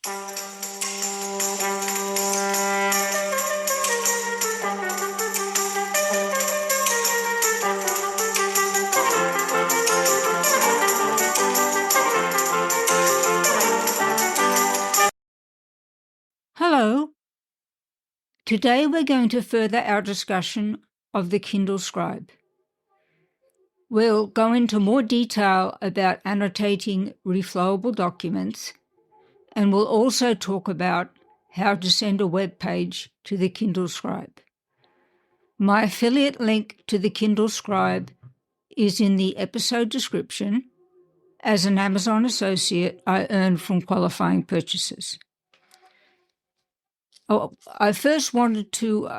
Hello. Today we're going to further our discussion of the Kindle Scribe. We'll go into more detail about annotating reflowable documents, and we'll also talk about how to send a web page to the Kindle Scribe. My affiliate link to the Kindle Scribe is in the episode description. As an Amazon associate, I earn from qualifying purchases. I first wanted to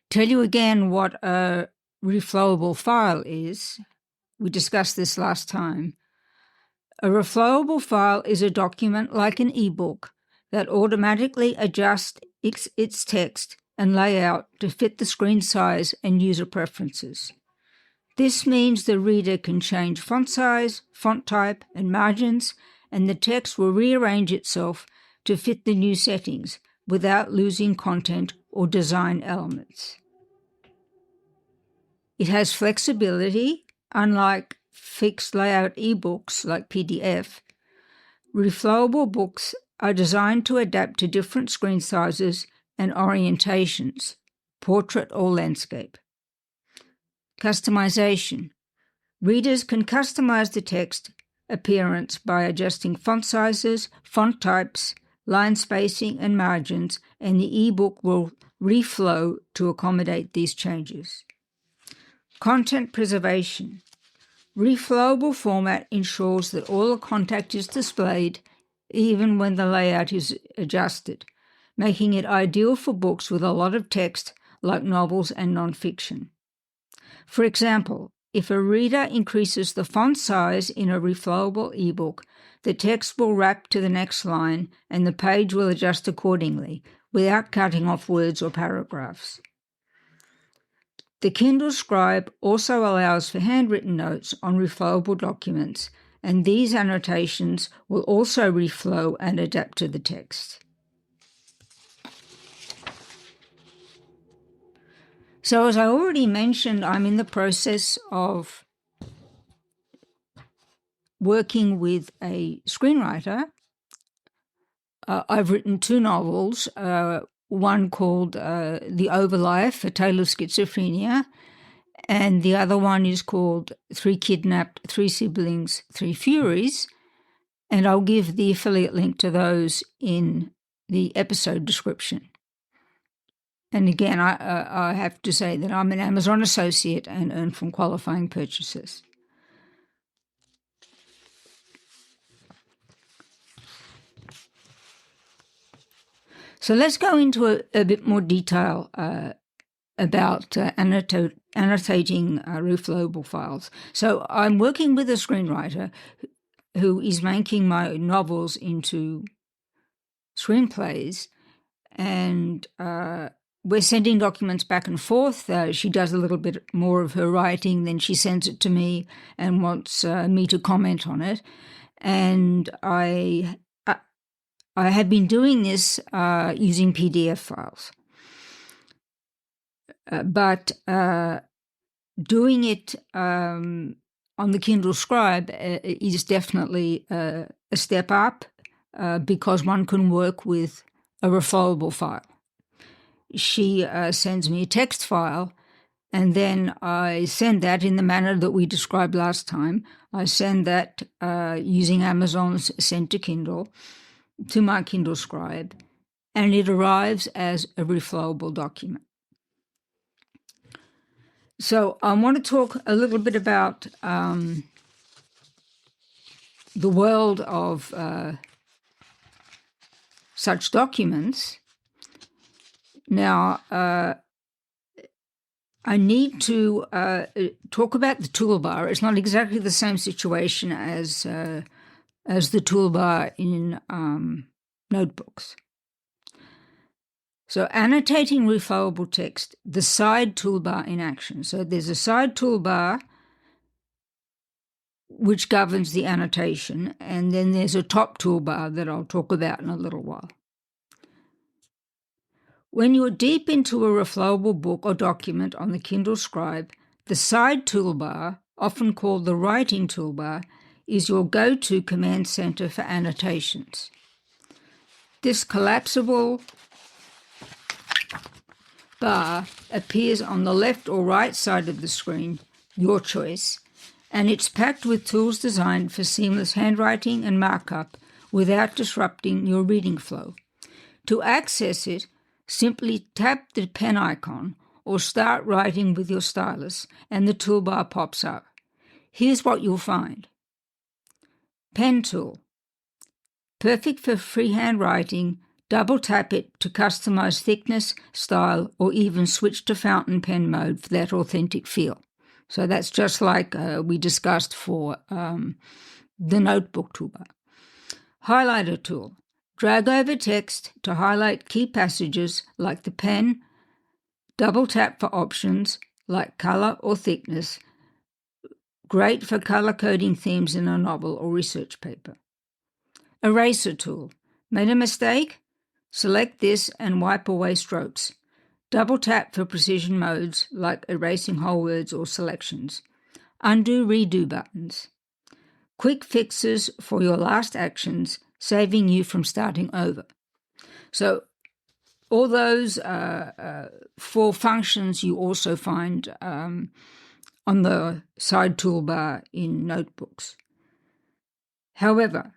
tell you again what a reflowable file is. We discussed this last time. A reflowable file is a document like an ebook that automatically adjusts its text and layout to fit the screen size and user preferences. This means the reader can change font size, font type, and margins, and the text will rearrange itself to fit the new settings without losing content or design elements. It has flexibility, unlike fixed layout ebooks like PDF. Reflowable books are designed to adapt to different screen sizes and orientations, portrait or landscape. Customization. Readers can customize the text appearance by adjusting font sizes, font types, line spacing, and margins, and the ebook will reflow to accommodate these changes. Content preservation. Reflowable format ensures that all the content is displayed even when the layout is adjusted, making it ideal for books with a lot of text like novels and non-fiction. For example, if a reader increases the font size in a reflowable ebook, the text will wrap to the next line and the page will adjust accordingly without cutting off words or paragraphs. The Kindle Scribe also allows for handwritten notes on reflowable documents, and these annotations will also reflow and adapt to the text. So as I already mentioned, I'm in the process of working with a screenwriter. I've written 2 novels, one called The Overlife, A Tale of Schizophrenia, and the other one is called 3 Kidnapped, 3 Siblings, 3 Furies, and I'll give the affiliate link to those in the episode description. And again, I have to say that I'm an Amazon associate and earn from qualifying purchases. So let's go into a bit more detail about annotating reflowable files. So I'm working with a screenwriter who is making my novels into screenplays, and we're sending documents back and forth. She does a little bit more of her writing, then she sends it to me and wants me to comment on it. And I have been doing this using PDF files. But doing it on the Kindle Scribe is definitely a step up because one can work with a reflowable file. She sends me a text file, and then I send that in the manner that we described last time. I send that using Amazon's Send to Kindle to my Kindle Scribe, and it arrives as a reflowable document. So I want to talk a little bit about the world of such documents. Now, I need to talk about the toolbar. It's not exactly the same situation as the toolbar in notebooks. So annotating reflowable text, the side toolbar in action. So there's a side toolbar which governs the annotation, and then there's a top toolbar that I'll talk about in a little while. When you're deep into a reflowable book or document on the Kindle Scribe, the side toolbar, often called the writing toolbar, is your go-to command center for annotations. This collapsible bar appears on the left or right side of the screen, your choice, and it's packed with tools designed for seamless handwriting and markup without disrupting your reading flow. To access it, simply tap the pen icon or start writing with your stylus and the toolbar pops up. Here's what you'll find. Pen tool. Perfect for freehand writing. Double tap it to customize thickness, style, or even switch to fountain pen mode for that authentic feel. So that's just like we discussed for the notebook toolbar. Highlighter tool. Drag over text to highlight key passages like the pen. Double tap for options like color or thickness. Great for color coding themes in a novel or research paper. Eraser tool. Made a mistake? Select this and wipe away strokes. Double tap for precision modes like erasing whole words or selections. Undo, redo buttons. Quick fixes for your last actions, saving you from starting over. So all those 4 functions you also find on the side toolbar in notebooks. However,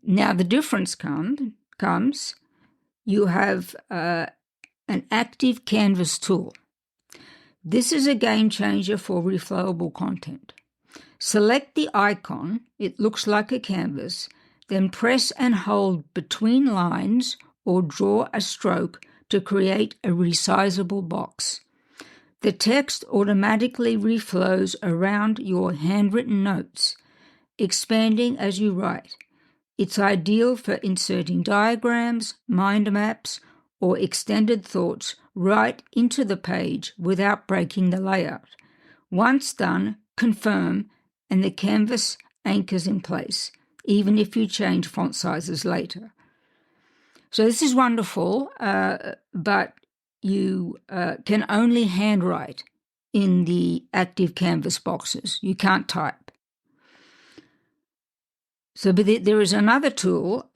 now the difference comes you have an active canvas tool. This is a game changer for reflowable content. Select the icon, it looks like a canvas, then press and hold between lines or draw a stroke to create a resizable box. The text automatically reflows around your handwritten notes, expanding as you write. It's ideal for inserting diagrams, mind maps, or extended thoughts right into the page without breaking the layout. Once done, confirm, and the canvas anchors in place, even if you change font sizes later. So this is wonderful, but you can only handwrite in the active canvas boxes. You can't type. So but there is another tool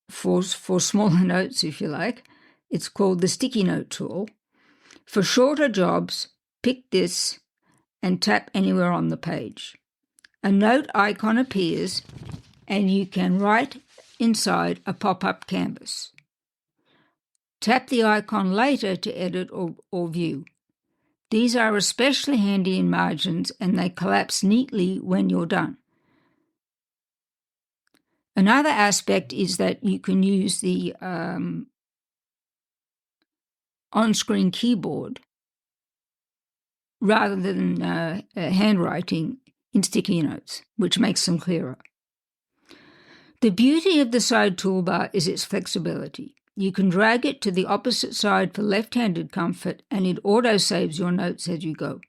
for smaller notes, if you like. It's called the sticky note tool. For shorter jobs, pick this and tap anywhere on the page. A note icon appears and you can write inside a pop-up canvas. Tap the icon later to edit or view. These are especially handy in margins and they collapse neatly when you're done. Another aspect is that you can use the on-screen keyboard rather than handwriting in sticky notes, which makes them clearer. The beauty of the side toolbar is its flexibility. You can drag it to the opposite side for left-handed comfort, and it auto-saves your notes as you go.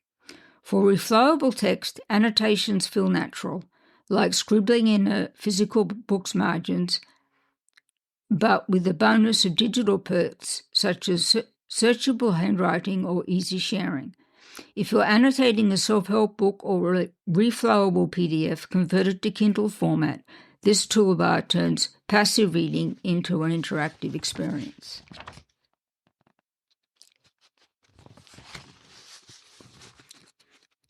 For reflowable text, annotations feel natural, like scribbling in a physical book's margins, but with the bonus of digital perks such as searchable handwriting or easy sharing. If you're annotating a self-help book or a reflowable PDF converted to Kindle format, this toolbar turns passive reading into an interactive experience.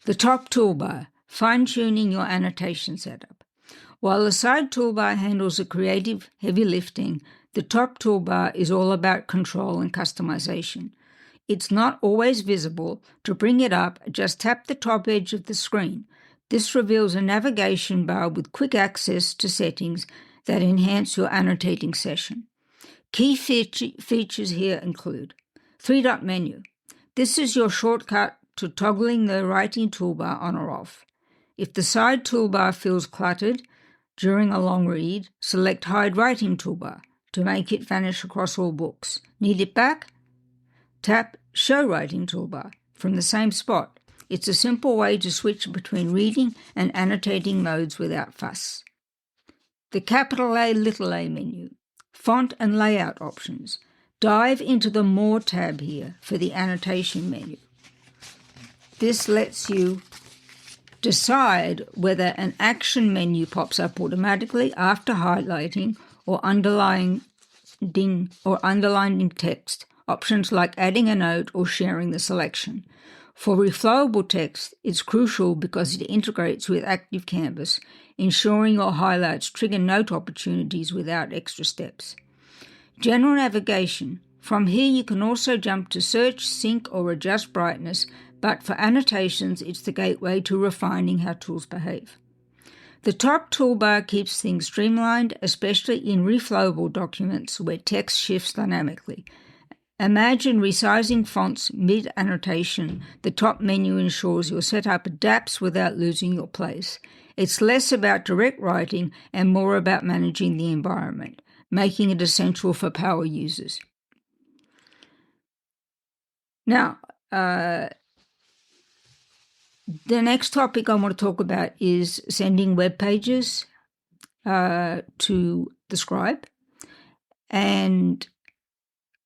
The top toolbar, fine-tuning your annotation setup. While the side toolbar handles the creative heavy lifting, the top toolbar is all about control and customization. It's not always visible. To bring it up, just tap the top edge of the screen. This reveals a navigation bar with quick access to settings that enhance your annotating session. Key features here include 3-dot menu. This is your shortcut to toggling the writing toolbar on or off. If the side toolbar feels cluttered during a long read, select Hide Writing Toolbar to make it vanish across all books. Need it back? Tap Show Writing Toolbar from the same spot. It's a simple way to switch between reading and annotating modes without fuss. The capital A, little a menu, font and layout options. Dive into the More tab here for the Annotation menu. This lets you decide whether an action menu pops up automatically after highlighting or underlining text, options like adding a note or sharing the selection. For reflowable text, it's crucial because it integrates with Active Canvas, ensuring your highlights trigger note opportunities without extra steps. General navigation. From here you can also jump to search, sync or adjust brightness, but for annotations it's the gateway to refining how tools behave. The top toolbar keeps things streamlined, especially in reflowable documents where text shifts dynamically. Imagine resizing fonts mid-annotation. The top menu ensures your setup adapts without losing your place. It's less about direct writing and more about managing the environment, making it essential for power users. Now, the next topic I want to talk about is sending web pages to the Scribe. And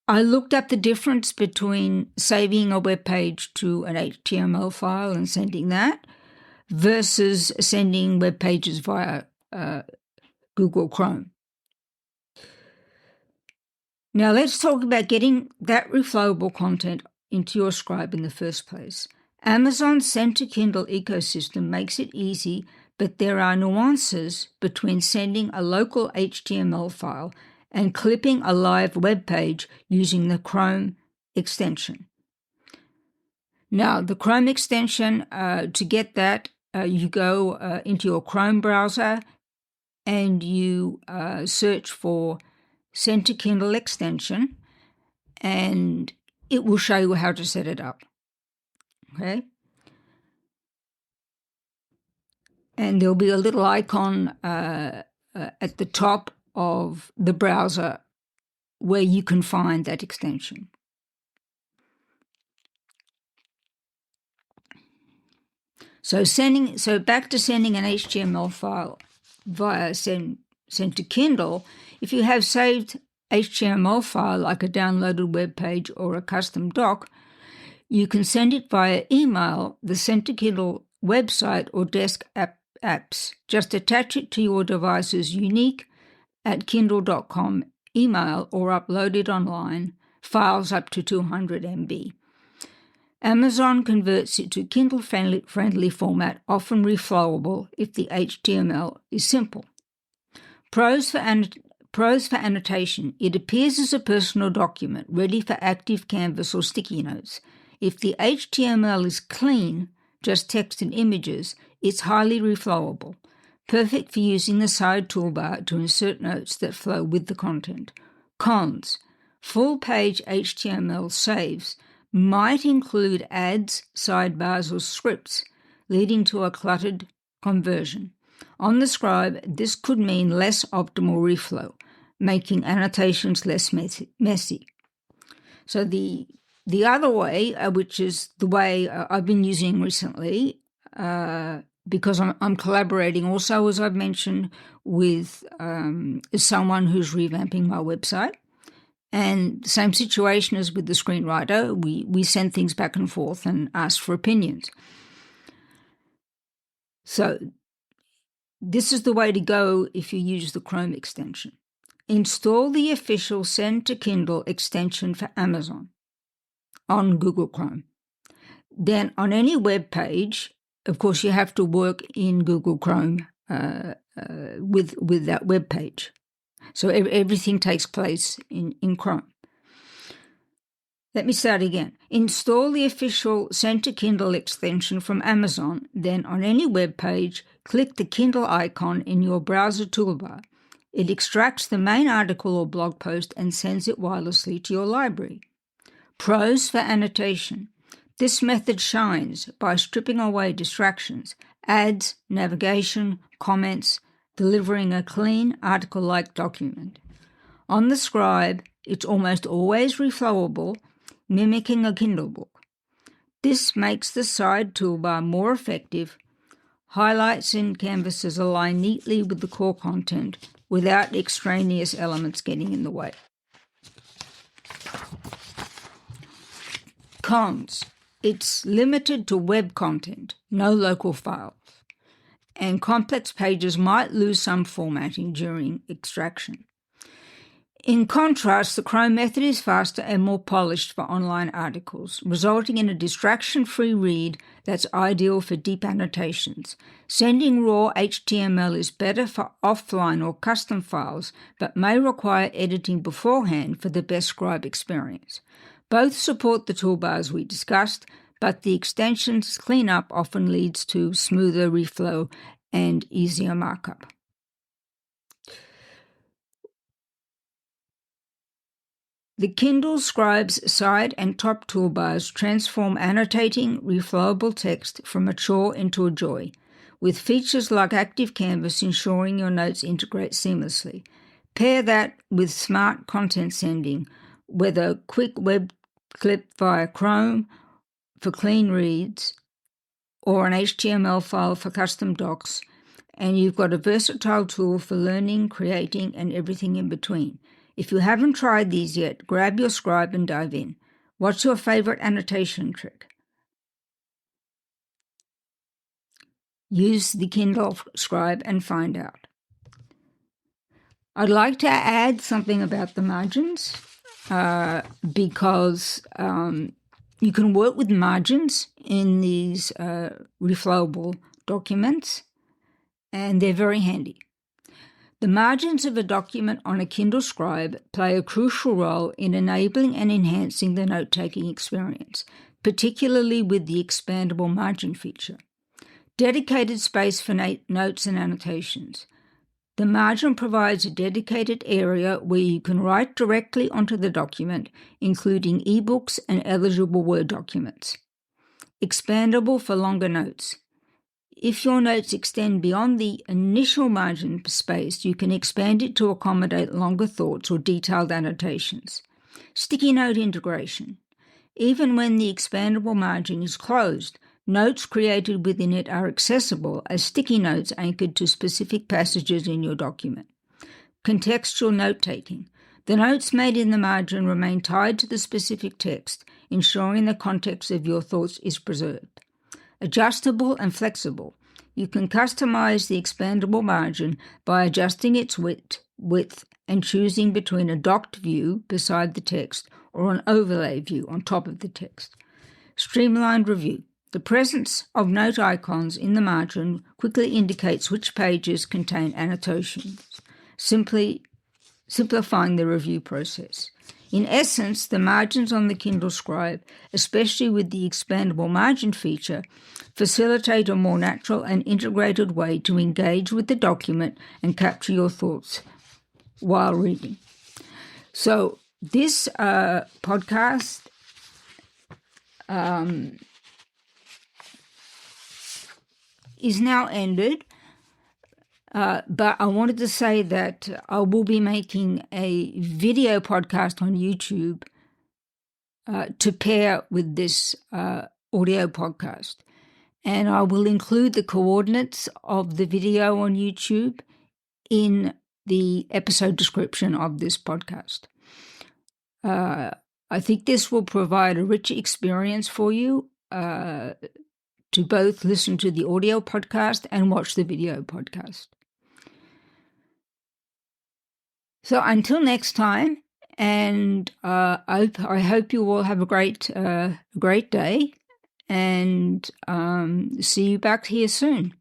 I looked up the difference between saving a web page to an HTML file and sending that versus sending web pages via Google Chrome. Now let's talk about getting that reflowable content into your Scribe in the first place. Amazon's Send to Kindle ecosystem makes it easy, but there are nuances between sending a local HTML file and clipping a live web page using the Chrome extension. Now, the Chrome extension, to get that, you go into your Chrome browser and you search for Send to Kindle extension, and it will show you how to set it up. Okay? And there'll be a little icon at the top of the browser where you can find that extension. So back to sending an HTML file via Send to Kindle. If you have saved HTML file like a downloaded web page or a custom doc, you can send it via email, the Send to Kindle website or desk apps. Just attach it to your device's unique @kindle.com email or upload it online, files up to 200 MB. Amazon converts it to Kindle-friendly format, often reflowable if the HTML is simple. Pros for annotation. It appears as a personal document, ready for Active Canvas or sticky notes. If the HTML is clean, just text and images, it's highly reflowable, perfect for using the side toolbar to insert notes that flow with the content. Cons. Full-page HTML saves might include ads, sidebars, or scripts, leading to a cluttered conversion. On the Scribe, this could mean less optimal reflow, making annotations less messy. So the other way, which is the way I've been using recently, because I'm collaborating also, as I've mentioned, with someone who's revamping my website. And the same situation as with the screenwriter, we send things back and forth and ask for opinions. So this is the way to go if you use the Chrome extension. Install the official Send to Kindle extension for Amazon on Google Chrome. Then on any web page, of course, you have to work in Google Chrome with that web page. So everything takes place in Chrome. Let me start again. Install the official Send to Kindle extension from Amazon. Then on any web page, click the Kindle icon in your browser toolbar. It extracts the main article or blog post and sends it wirelessly to your library. Pros for annotation. This method shines by stripping away distractions, ads, navigation, comments, delivering a clean article-like document. On the Scribe, it's almost always reflowable, mimicking a Kindle book. This makes the side toolbar more effective. Highlights and canvases align neatly with the core content without extraneous elements getting in the way. Cons. It's limited to web content, no local files, and complex pages might lose some formatting during extraction. In contrast, the Chrome method is faster and more polished for online articles, resulting in a distraction-free read that's ideal for deep annotations. Sending raw HTML is better for offline or custom files, but may require editing beforehand for the best Scribe experience. Both support the toolbars we discussed, but the extension's cleanup often leads to smoother reflow and easier markup. The Kindle Scribe's side and top toolbars transform annotating reflowable text from a chore into a joy, with features like active canvas ensuring your notes integrate seamlessly. Pair that with smart content sending, whether quick web clip via Chrome for clean reads or an HTML file for custom docs, and you've got a versatile tool for learning, creating, and everything in between. If you haven't tried these yet, grab your Scribe and dive in. What's your favorite annotation trick? Use the Kindle Scribe and find out. I'd like to add something about the margins because you can work with margins in these reflowable documents, and they're very handy. The margins of a document on a Kindle Scribe play a crucial role in enabling and enhancing the note-taking experience, particularly with the expandable margin feature. Dedicated space for notes and annotations. The margin provides a dedicated area where you can write directly onto the document, including ebooks and eligible Word documents. Expandable for longer notes. If your notes extend beyond the initial margin space, you can expand it to accommodate longer thoughts or detailed annotations. Sticky note integration. Even when the expandable margin is closed, notes created within it are accessible as sticky notes anchored to specific passages in your document. Contextual note-taking. The notes made in the margin remain tied to the specific text, ensuring the context of your thoughts is preserved. Adjustable and flexible. You can customize the expandable margin by adjusting its width and choosing between a docked view beside the text or an overlay view on top of the text. Streamlined review. The presence of note icons in the margin quickly indicates which pages contain annotations, simplifying the review process. In essence, the margins on the Kindle Scribe, especially with the expandable margin feature, facilitate a more natural and integrated way to engage with the document and capture your thoughts while reading. So this podcast is now ended. But I wanted to say that I will be making a video podcast on YouTube to pair with this audio podcast. And I will include the coordinates of the video on YouTube in the episode description of this podcast. I think this will provide a richer experience for you to both listen to the audio podcast and watch the video podcast. So until next time, and I hope you all have a great day, and see you back here soon.